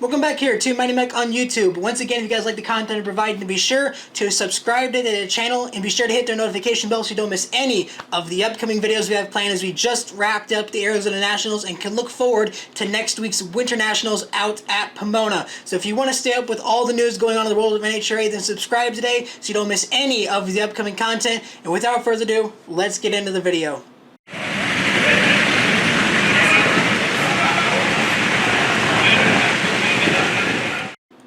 Welcome back here to Mighty Mech on YouTube. Once again, if you guys like the content I provide, then be sure to subscribe to the channel and be sure to hit the notification bell so you don't miss any of the upcoming videos we have planned, as we just wrapped up the Arizona Nationals and can look forward to next week's Winter Nationals out at Pomona. So if you want to stay up with all the news going on in the world of NHRA, then subscribe today so you don't miss any of the upcoming content. And without further ado, let's get into the video.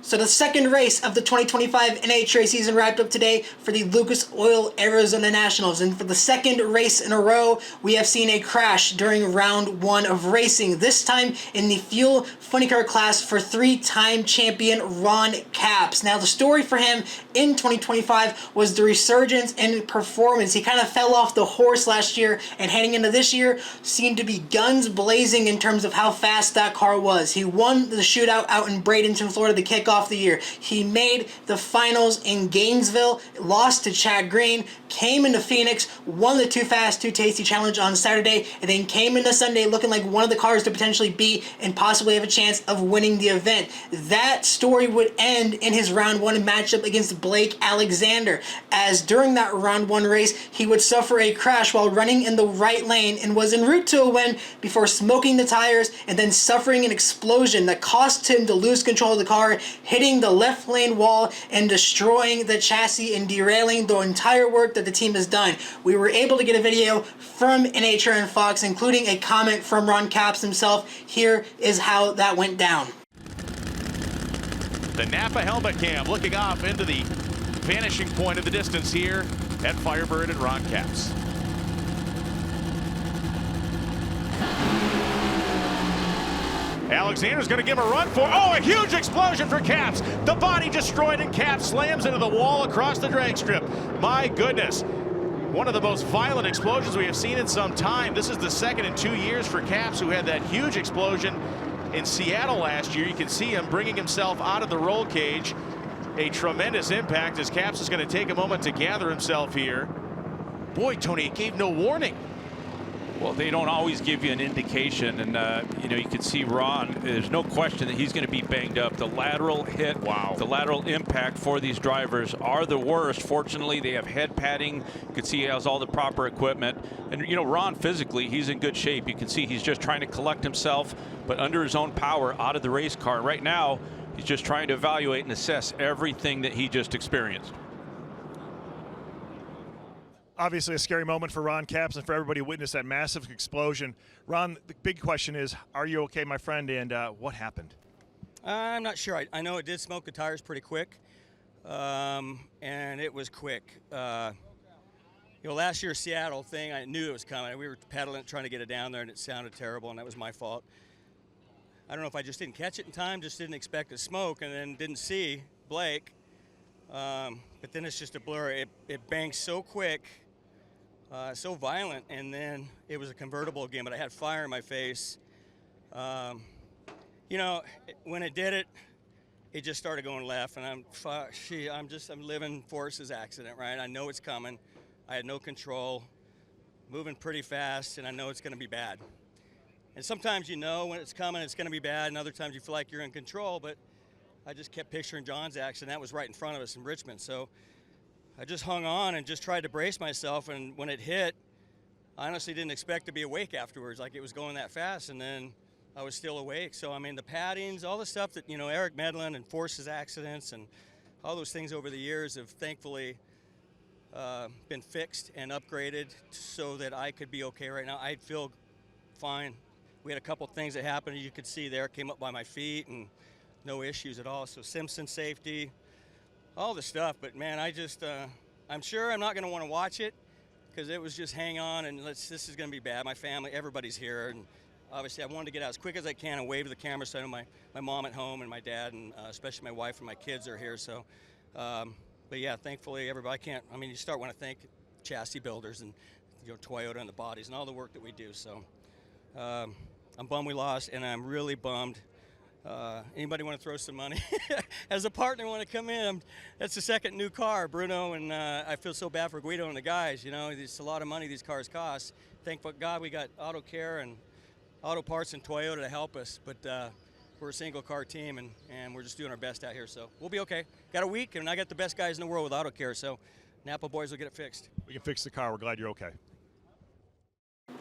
So the second race of the 2025 NHRA season wrapped up today for the Lucas Oil Arizona Nationals. And for the second race in a row, we have seen a crash during round one of racing. This time in the Fuel Funny Car class for three-time champion Ron Capps. Now the story for him in 2025 was the resurgence in performance. He kind of fell off the horse last year, and heading into this year seemed to be guns blazing in terms of how fast that car was. He won the shootout out in Bradenton, Florida, the kickoff the year. He made the finals in Gainesville, lost to Chad Green, came into Phoenix, won the Too Fast, Too Tasty challenge on Saturday, and then came into Sunday looking like one of the cars to potentially beat and possibly have a chance of winning the event. That story would end in his round one matchup against Blake Alexander, as during that round one race, he would suffer a crash while running in the right lane and was en route to a win before smoking the tires and then suffering an explosion that cost him to lose control of the car, hitting the left lane wall and destroying the chassis and derailing the entire work that the team has done. We were able to get a video from NHRA and Fox, including a comment from Ron Capps himself. Here is how that went down. The Napa helmet cam looking off into the vanishing point of the distance here at Firebird and Ron Capps. Alexander's going to give him a run for, a huge explosion for Capps. The body destroyed and Capps slams into the wall across the drag strip. My goodness. One of the most violent explosions we have seen in some time. This is the second in 2 years for Capps, who had that huge explosion in Seattle last year. You can see him bringing himself out of the roll cage. A tremendous impact as Capps is going to take a moment to gather himself here. Boy, Tony, it gave no warning. Well, they don't always give you an indication, and you can see Ron, there's no question that he's going to be banged up. The lateral hit, the lateral impact for these drivers are the worst. Fortunately, they have head padding. You can see he has all the proper equipment. And, Ron, physically, he's in good shape. You can see he's just trying to collect himself, but under his own power, out of the race car. Right now, he's just trying to evaluate and assess everything that he just experienced. Obviously a scary moment for Ron Capps and for everybody who witnessed that massive explosion. Ron, the big question is, are you okay, my friend, and what happened? I'm not sure. I know it did smoke the tires pretty quick, and it was quick. Last year's Seattle thing, I knew it was coming. We were pedaling, trying to get it down there, and it sounded terrible, and that was my fault. I don't know if I just didn't catch it in time, just didn't expect to smoke, and then didn't see Blake. But then it's just a blur. It banged so quick. So violent, and then it was a convertible again, but I had fire in my face. When it did it, it just started going left, and I'm living forces accident, right? I know it's coming. I had no control, moving pretty fast, and I know it's going to be bad. And sometimes when it's coming, it's going to be bad, and other times you feel like you're in control, but I just kept picturing John's accident. That was right in front of us in Richmond, so I just hung on and just tried to brace myself, and when it hit, I honestly didn't expect to be awake afterwards, like it was going that fast, and then I was still awake. So, the paddings, all the stuff that, Eric Medlen and forces accidents and all those things over the years have thankfully been fixed and upgraded so that I could be okay right now. I feel fine. We had a couple things that happened, as you could see there, came up by my feet, and no issues at all. So Simpson safety, all the stuff, but man, I'm sure I'm not going to want to watch it because it was just hang on and this is going to be bad. My family, everybody's here, and obviously I wanted to get out as quick as I can and wave to the camera so I know my mom at home and my dad and especially my wife and my kids are here. So, but yeah, thankfully everybody you start want to thank chassis builders and Toyota and the bodies and all the work that we do. So I'm bummed we lost, and I'm really bummed. Anybody want to throw some money? As a partner, want to come in? That's the second new car, Bruno, and I feel so bad for Guido and the guys. It's a lot of money these cars cost. Thank God we got Auto Care and Auto Parts and Toyota to help us. But we're a single car team, and we're just doing our best out here. So we'll be okay. Got a week, and I got the best guys in the world with auto care. So Napa boys will get it fixed. We can fix the car. We're glad you're okay.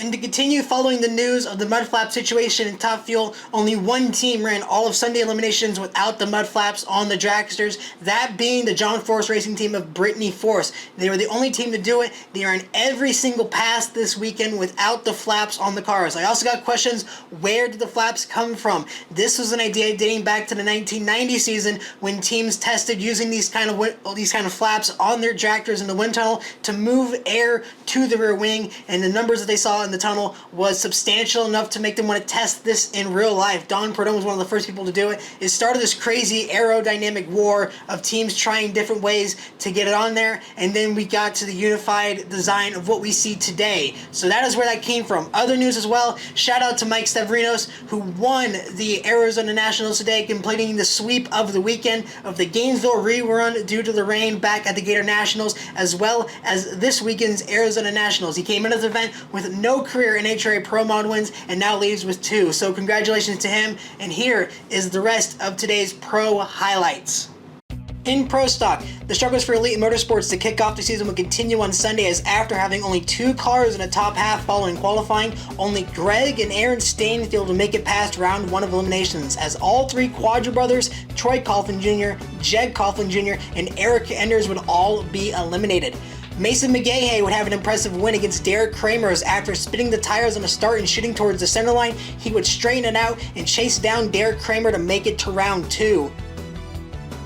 And to continue following the news of the mud flap situation in Top Fuel, only one team ran all of Sunday eliminations without the mud flaps on the dragsters, that being the John Force Racing team of Brittany Force. They were the only team to do it. They ran every single pass this weekend without the flaps on the cars. I also got questions, where did the flaps come from? This was an idea dating back to the 1990 season when teams tested using these kind of flaps on their tractors in the wind tunnel to move air to the rear wing, and the numbers that they saw in the tunnel was substantial enough to make them want to test this in real life. Don Perdome was one of the first people to do it. It started this crazy aerodynamic war of teams trying different ways to get it on there, and then we got to the unified design of what we see today. So that is where that came from. Other news as well, shout out to Mike Stavrinos, who won the Arizona Nationals today, completing the sweep of the weekend of the Gainesville rerun due to the rain back at the Gator Nationals, as well as this weekend's Arizona Nationals. He came into this event with no career NHRA Pro Mod wins and now leaves with 2. So congratulations to him, and here is the rest of today's pro highlights. In Pro Stock, the struggles for Elite Motorsports to kick off the season will continue on Sunday, as after having only 2 cars in the top half following qualifying, only Greg and Aaron Stainfield will make it past round 1 of eliminations, as all 3 Quadra brothers, Troy Coughlin Jr., Jed Coughlin Jr., and Eric Enders would all be eliminated. Mason McGahey would have an impressive win against Derek Kramer, as after spinning the tires on the start and shooting towards the center line, he would straighten it out and chase down Derek Kramer to make it to round 2.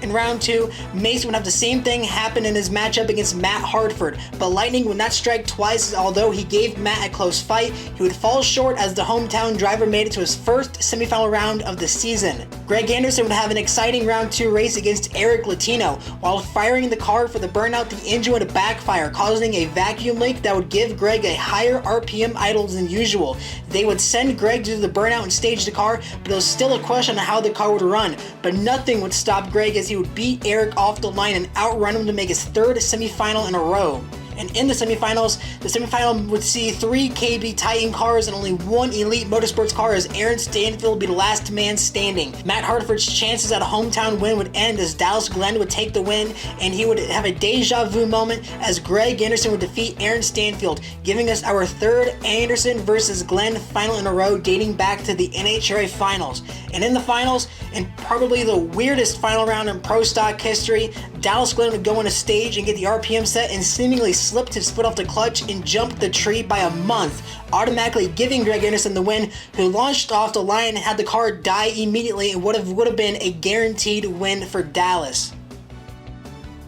In round 2, Mason would have the same thing happen in his matchup against Matt Hartford, but lightning would not strike twice, as although he gave Matt a close fight, he would fall short as the hometown driver made it to his first semifinal round of the season. Greg Anderson would have an exciting round 2 race against Eric Latino. While firing the car for the burnout, the engine would backfire, causing a vacuum leak that would give Greg a higher RPM idle than usual. They would send Greg to the burnout and stage the car, but it was still a question on how the car would run. But nothing would stop Greg, as he would beat Eric off the line and outrun him to make his 3rd semifinal in a row. And in the semifinal would see 3 KB Titan cars and only 1 Elite Motorsports car, as Aaron Stanfield would be the last man standing. Matt Hartford's chances at a hometown win would end, as Dallas Glenn would take the win, and he would have a deja vu moment as Greg Anderson would defeat Aaron Stanfield, giving us our 3rd Anderson versus Glenn final in a row dating back to the NHRA finals. And in the finals, and probably the weirdest final round in Pro Stock history, Dallas Glenn would go on a stage and get the RPM set and seemingly slipped his foot off the clutch and jumped the tree by a month, automatically giving Greg Anderson the win, who launched off the line and had the car die immediately, and would have been a guaranteed win for Dallas.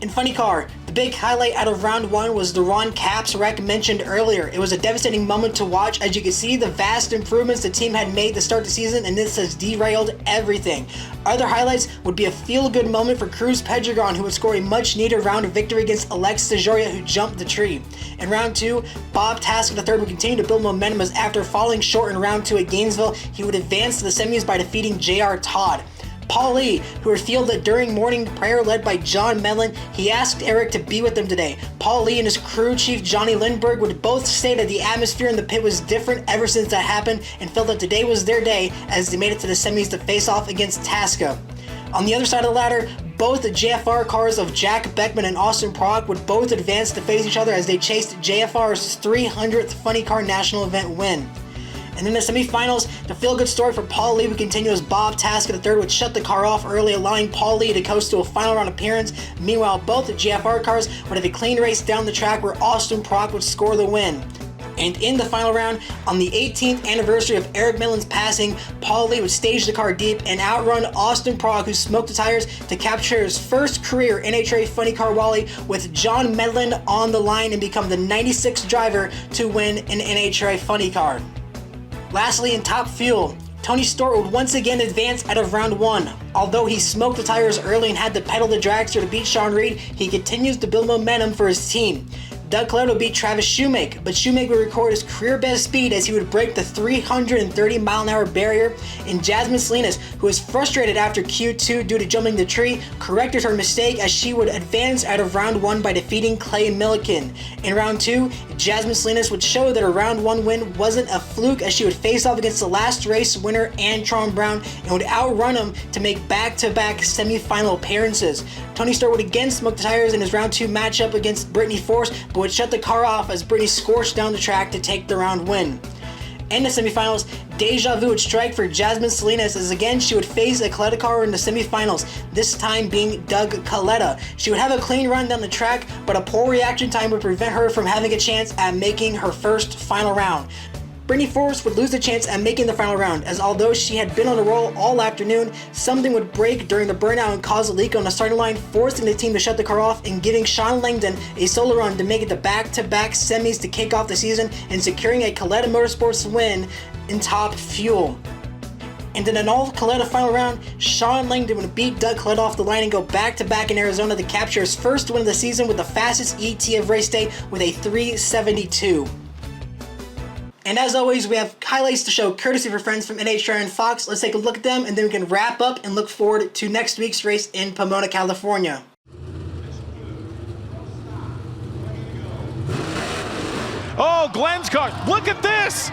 In Funny Car, the big highlight out of round 1 was the Ron Capps wreck mentioned earlier. It was a devastating moment to watch, as you could see the vast improvements the team had made to start the season, and this has derailed everything. Other highlights would be a feel-good moment for Cruz Pedregon, who would score a much-needed round of victory against Alex Sejoria, who jumped the tree. In round 2, Bob Tasker III would continue to build momentum, as after falling short in round 2 at Gainesville, he would advance to the semis by defeating J.R. Todd. Paul Lee, who revealed that during morning prayer led by John Medlen, he asked Eric to be with them today. Paul Lee and his crew chief Johnny Lindbergh would both say that the atmosphere in the pit was different ever since that happened, and felt that today was their day, as they made it to the semis to face off against Tasca. On the other side of the ladder, both the JFR cars of Jack Beckman and Austin Prock would both advance to face each other as they chased JFR's 300th Funny Car National event win. And in the semifinals, the feel-good story for Paul Lee would continue, as Bob Tasker III would shut the car off early, allowing Paul Lee to coast to a final round appearance. Meanwhile, both the GFR cars would have a clean race down the track, where Austin Prock would score the win. And in the final round, on the 18th anniversary of Eric Medlen's passing, Paul Lee would stage the car deep and outrun Austin Prock, who smoked the tires, to capture his first career NHRA Funny Car Wally, with John Medlen on the line, and become the 96th driver to win an NHRA Funny Car. Lastly, in Top Fuel, Tony Stewart would once again advance out of round 1. Although he smoked the tires early and had to pedal the dragster to beat Sean Reed, he continues to build momentum for his team. Doug Coletta beat Travis Shoemake, but Shoemake would record his career best speed as he would break the 330 mile an hour barrier, and Jasmine Salinas, who was frustrated after Q2 due to jumping the tree, corrected her mistake as she would advance out of round 1 by defeating Clay Milliken. In round 2, Jasmine Salinas would show that her round 1 win wasn't a fluke as she would face off against the last race winner Antron Brown and would outrun him to make back-to-back semifinal appearances. Tony Stewart would again smoke the tires in his round 2 matchup against Brittany Force, but would shut the car off as Brittany scorched down the track to take the round win. In the semifinals, Deja Vu would strike for Jasmine Salinas as again she would face a Coletta car in the semifinals, this time being Doug Coletta. She would have a clean run down the track, but a poor reaction time would prevent her from having a chance at making her first final round. Brittany Force would lose the chance at making the final round, as although she had been on a roll all afternoon, something would break during the burnout and cause a leak on the starting line, forcing the team to shut the car off and giving Sean Langdon a solo run to make it the back-to-back semis to kick off the season and securing a Coletta Motorsports win in Top Fuel. And in an all-Coletta final round, Sean Langdon would beat Doug Coletta off the line and go back-to-back in Arizona to capture his first win of the season with the fastest ET of race day with a 372. And as always, we have highlights to show courtesy for friends from NHRA and Fox. Let's take a look at them, and then we can wrap up and look forward to next week's race in Pomona, California. Oh, Glenn's car. Look at this.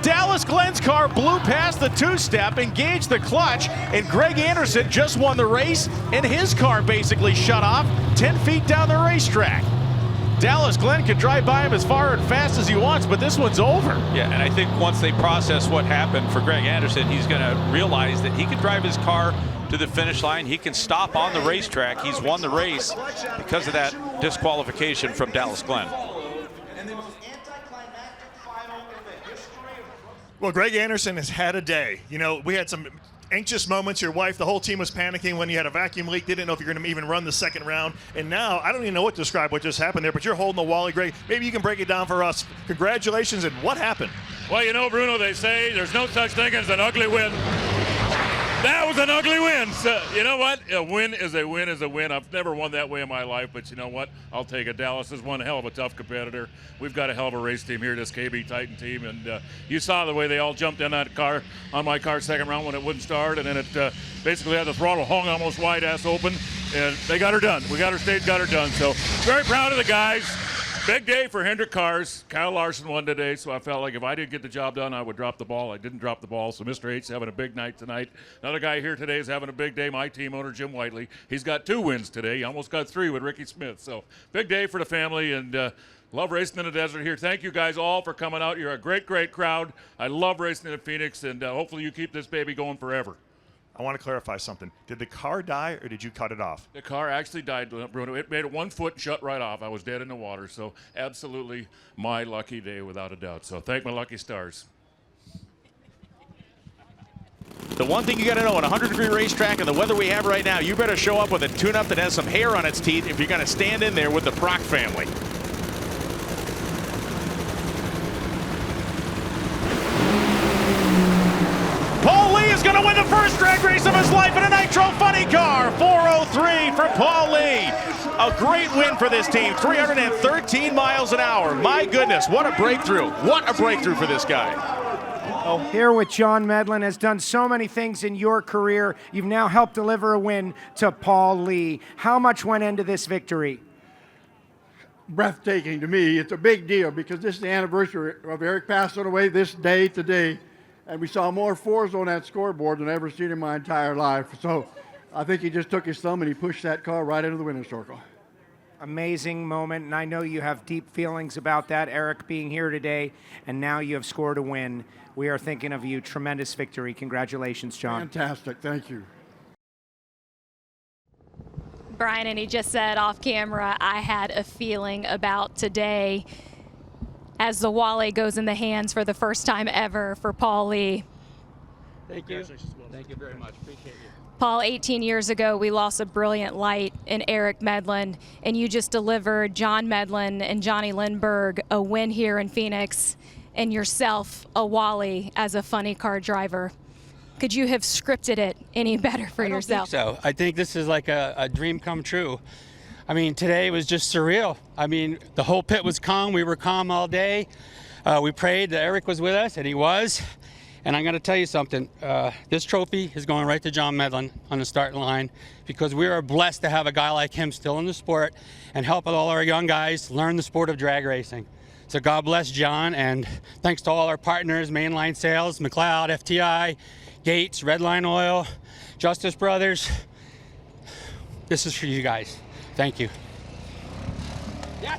Dallas Glenn's car blew past the two-step, engaged the clutch, and Greg Anderson just won the race, and his car basically shut off 10 feet down the racetrack. Dallas Glenn can drive by him as far and fast as he wants, but this one's over. Yeah, and I think once they process what happened for Greg Anderson, he's going to realize that he can drive his car to the finish line. He can stop on the racetrack. He's won the race because of that disqualification from Dallas Glenn. Well, Greg Anderson has had a day. You know, we had some anxious moments. Your wife, the whole team was panicking when you had a vacuum leak. They didn't know if you're going to even run the second round. And now, I don't even know what to describe what just happened there, but you're holding the Wally. Greg, maybe you can break it down for us. Congratulations, and what happened? Well, you know, Bruno, they say there's no such thing as an ugly win. That was an ugly win. So, you know what? A win is a win is a win. I've never won that way in my life, but you know what? I'll take it. Dallas is one hell of a tough competitor. We've got a hell of a race team here, this KB Titan team, and you saw the way they all jumped in that car, on my car second round when it wouldn't start, and then it basically had the throttle hung almost wide ass open, and they got her done. We got her stage, got her done. So very proud of the guys. Big day for Hendrick Cars. Kyle Larson won today, so I felt like if I didn't get the job done, I would drop the ball. I didn't drop the ball, so Mr. H's having a big night tonight. Another guy here today is having a big day, my team owner, Jim Whiteley. He's got 2 wins today. He almost got 3 with Ricky Smith. So big day for the family, and love racing in the desert here. Thank you guys all for coming out. You're a great, great crowd. I love racing in Phoenix, and hopefully you keep this baby going forever. I want to clarify something. Did the car die, or did you cut it off? The car actually died, Bruno. It made it 1 foot and shut right off. I was dead in the water, so absolutely my lucky day without a doubt. So thank my lucky stars. The one thing you got to know, on a 100-degree racetrack and the weather we have right now, you better show up with a tune-up that has some hair on its teeth if you're going to stand in there with the Brock family. Paul Lee is going to win the first drag race of his life in a Nitro funny car. 4:03 for Paul Lee. A great win for this team. 313 miles an hour. My goodness, what a breakthrough. What a breakthrough for this guy. Here with John Medlen, has done so many things in your career. You've now helped deliver a win to Paul Lee. How much went into this victory? Breathtaking to me. It's a big deal because this is the anniversary of Eric passing away this day today. And we saw more 4s on that scoreboard than I've ever seen in my entire life. So I think he just took his thumb and he pushed that car right into the winner's circle. Amazing moment, and I know you have deep feelings about that, Eric being here today, and now you have scored a win. We are thinking of you. Tremendous victory. Congratulations, John. Fantastic. Thank you. Brian, and he just said off camera, I had a feeling about today as the Wally goes in the hands for the first time ever for Paul Lee. Thank you. Thank you very much. Appreciate you. Paul, 18 years ago, we lost a brilliant light in Eric Medlen, and you just delivered John Medlen and Johnny Lindbergh a win here in Phoenix, and yourself a Wally as a funny car driver. Could you have scripted it any better for yourself? I don't think so. I think this is like a dream come true. I mean, today was just surreal. I mean, the whole pit was calm. We were calm all day. We prayed that Eric was with us, and he was. And I'm going to tell you something. This trophy is going right to John Medlen on the starting line because we are blessed to have a guy like him still in the sport and helping all our young guys learn the sport of drag racing. So God bless John, and thanks to all our partners, Mainline Sales, McLeod, FTI, Gates, Redline Oil, Justice Brothers. This is for you guys. Thank you. Yeah.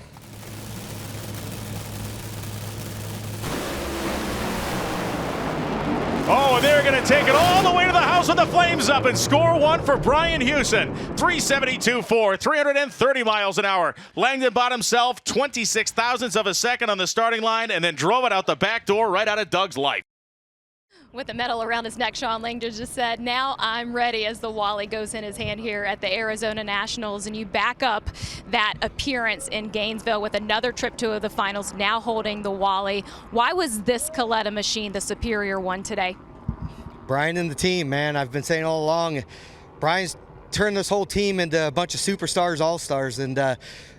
Oh, and they're going to take it all the way to the house with the flames up and score one for Brian Hewson. 372.4, 330 miles an hour. Langdon bought himself 26 thousandths of a second on the starting line and then drove it out the back door right out of Doug's life. With the medal around his neck, Sean Langdon just said, now I'm ready, as the Wally goes in his hand here at the Arizona Nationals. And you back up that appearance in Gainesville with another trip to the finals, now holding the Wally. Why was this Coletta machine the superior one today? Brian and the team, man. I've been saying all along, Brian's turned this whole team into a bunch of superstars, all-stars, and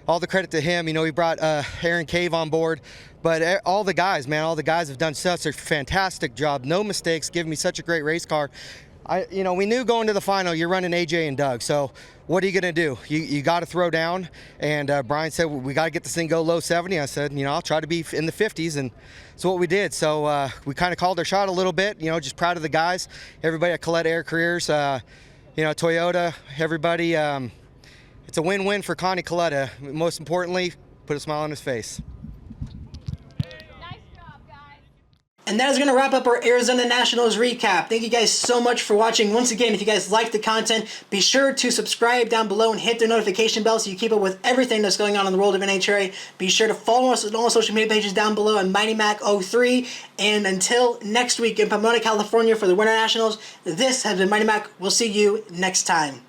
all the credit to him. You know, he brought Aaron Cave on board. But all the guys, man, all the guys have done such a fantastic job. No mistakes, giving me such a great race car. You know, we knew going to the final, you're running AJ and Doug. So what are you going to do? You got to throw down. And Brian said, well, we got to get this thing go low 70. I said, you know, I'll try to be in the 50s. And that's what we did. So we kind of called our shot a little bit. You know, just proud of the guys. Everybody at Coletta Air Careers, you know, Toyota, everybody. It's a win-win for Connie Coletta. Most importantly, put a smile on his face. And that is going to wrap up our Arizona Nationals recap. Thank you guys so much for watching. Once again, if you guys like the content, be sure to subscribe down below and hit the notification bell so you keep up with everything that's going on in the world of NHRA. Be sure to follow us on all social media pages down below at MightyMac03. And until next week in Pomona, California for the Winter Nationals, this has been Mighty Mac. We'll see you next time.